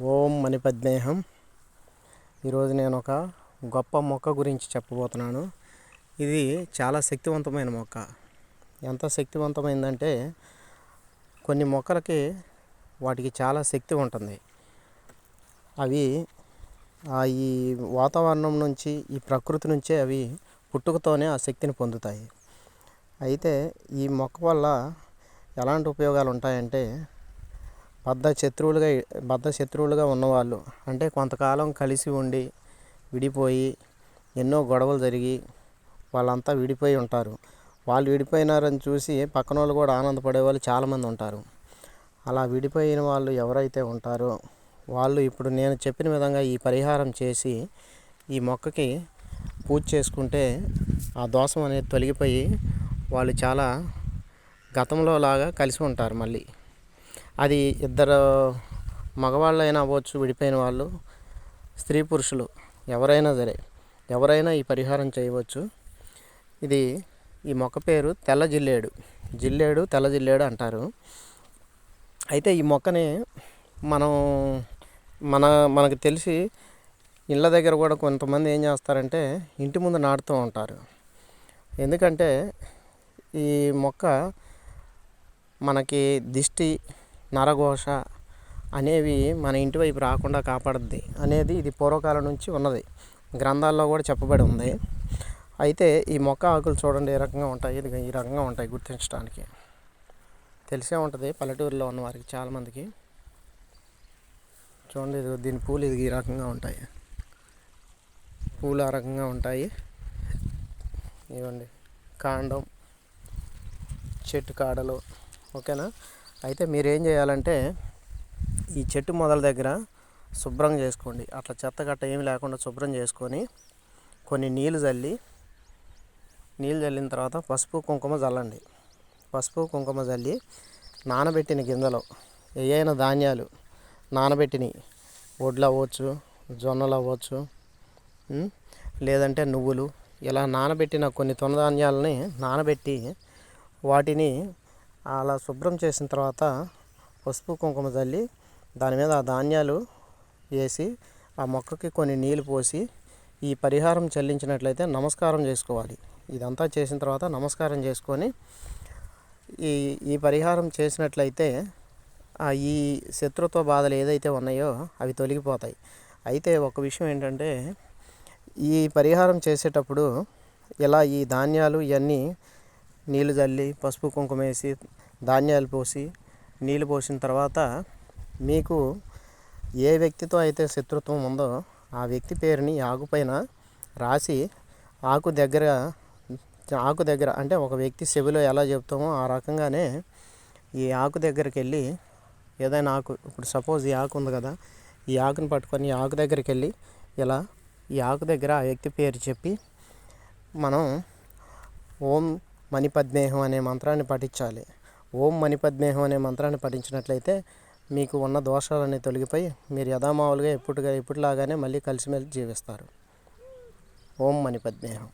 ఓం మణిపద్మేహం. ఈరోజు నేను ఒక గొప్ప మొక్క గురించి చెప్పబోతున్నాను. ఇది చాలా శక్తివంతమైన మొక్క. ఎంత శక్తివంతమైందంటే కొన్ని మొక్కలకి వాటికి చాలా శక్తి ఉంటుంది. అవి ఈ వాతావరణం నుంచి, ఈ ప్రకృతి నుంచే అవి పుట్టుకతోనే ఆ శక్తిని పొందుతాయి. అయితే ఈ మొక్క వల్ల ఎలాంటి ఉపయోగాలు ఉంటాయంటే, బద్ధ శత్రువులుగా ఉన్నవాళ్ళు, అంటే కొంతకాలం కలిసి ఉండి విడిపోయి ఎన్నో గొడవలు జరిగి వాళ్ళంతా విడిపోయి ఉంటారు. వాళ్ళు విడిపోయినారని చూసి పక్కన వాళ్ళు కూడా ఆనందపడే వాళ్ళు చాలామంది ఉంటారు. అలా విడిపోయిన వాళ్ళు ఎవరైతే ఉంటారో వాళ్ళు ఇప్పుడు నేను చెప్పిన విధంగా ఈ పరిహారం చేసి ఈ మొక్కకి పూజ చేసుకుంటే ఆ దోషం అనేది తొలగిపోయి వాళ్ళు చాలా గతంలో లాగా కలిసి ఉంటారు. మళ్ళీ అది ఇద్దరు మగవాళ్ళైనా అవ్వచ్చు, విడిపోయిన వాళ్ళు, స్త్రీ పురుషులు ఎవరైనా సరే, ఎవరైనా ఈ పరిహారం చేయవచ్చు. ఈ మొక్క పేరు తెల్ల జిల్లేడు తెల్ల జిల్లేడు అంటారు. అయితే ఈ మొక్కని మనకు తెలిసి ఇళ్ళ దగ్గర కూడా కొంతమంది ఏం చేస్తారంటే ఇంటి ముందు నాటుతూ ఉంటారు. ఎందుకంటే ఈ మొక్క మనకి దిష్టి, నరఘోష అనేవి మన ఇంటి వైపు రాకుండా కాపాడుద్ది అనేది ఇది పూర్వకాలం నుంచి ఉన్నది, గ్రంథాల్లో కూడా చెప్పబడి ఉంది. అయితే ఈ మొక్క ఆకులు చూడండి ఏ రకంగా ఉంటాయి, ఇది ఈ రకంగా ఉంటాయి. గుర్తించడానికి తెలిసే ఉంటుంది పల్లెటూరులో ఉన్న వారికి చాలామందికి. చూడండి, దీని పూలు ఇది ఈ రకంగా ఉంటాయి, పూలు ఆ రకంగా ఉంటాయి. ఇవ్వండి కాండం, చెట్టు కాడలు, ఓకేనా. అయితే మీరు ఏం చేయాలంటే ఈ చెట్టు మొదల దగ్గర శుభ్రం చేసుకోండి. అట్లా చెత్త గట్ట ఏమి లేకుండా శుభ్రం చేసుకొని కొన్ని నీళ్ళు చల్లిన తర్వాత పసుపు కుంకుమ చల్లి నానబెట్టిన గింజలు, ఏవైనా ధాన్యాలు నానబెట్టినవి, వడ్లు అవ్వచ్చు, జొన్నలు అవ్వచ్చు, లేదంటే నువ్వులు, ఇలా నానబెట్టిన కొన్ని తృణధాన్యాలని నానబెట్టి వాటిని అలా శుభ్రం చేసిన తర్వాత పసుపు కుంకుమ చల్లి దాని మీద ఆ ధాన్యాలు వేసి ఆ మొక్కకి కొన్ని నీళ్ళు పోసి ఈ పరిహారం చెల్లించినట్లయితే నమస్కారం చేసుకోవాలి. ఇదంతా చేసిన తర్వాత నమస్కారం చేసుకొని ఈ పరిహారం చేసినట్లయితే ఈ శత్రుత్వ బాధలు ఏదైతే ఉన్నాయో అవి తొలగిపోతాయి. అయితే ఒక విషయం ఏంటంటే, ఈ పరిహారం చేసేటప్పుడు ఇలా ఈ ధాన్యాలు ఇవన్నీ నీళ్ళు చల్లి పసుపు కుంకుమ వేసి ధాన్యాలు పోసి నీళ్ళు పోసిన తర్వాత మీకు ఏ వ్యక్తితో అయితే శత్రుత్వం ఉందో ఆ వ్యక్తి పేరుని ఆకుపైన రాసి ఆకు దగ్గర అంటే ఒక వ్యక్తి చెవిలో ఎలా చెప్తామో ఆ రకంగానే ఈ ఆకు దగ్గరికి వెళ్ళి, ఏదైనా ఆకు, ఇప్పుడు సపోజ్ ఈ ఆకు ఉంది కదా, ఈ ఆకుని పట్టుకొని ఈ ఆకు దగ్గరికి వెళ్ళి ఇలా ఈ ఆకు దగ్గర ఆ వ్యక్తి పేరు చెప్పి మనం ఓం మణిపద్మేహం అనే మంత్రాన్ని పఠించాలి. ఓం మణిపద్మేహం అనే మంత్రాన్ని పఠించినట్లయితే మీకు ఉన్న దోషాలన్నీ తొలగిపోయి మీరు యథామావులుగా ఎప్పటిలాగానే మళ్ళీ కలిసిమెలిసి జీవిస్తారు. ఓం మణిపద్మేహం.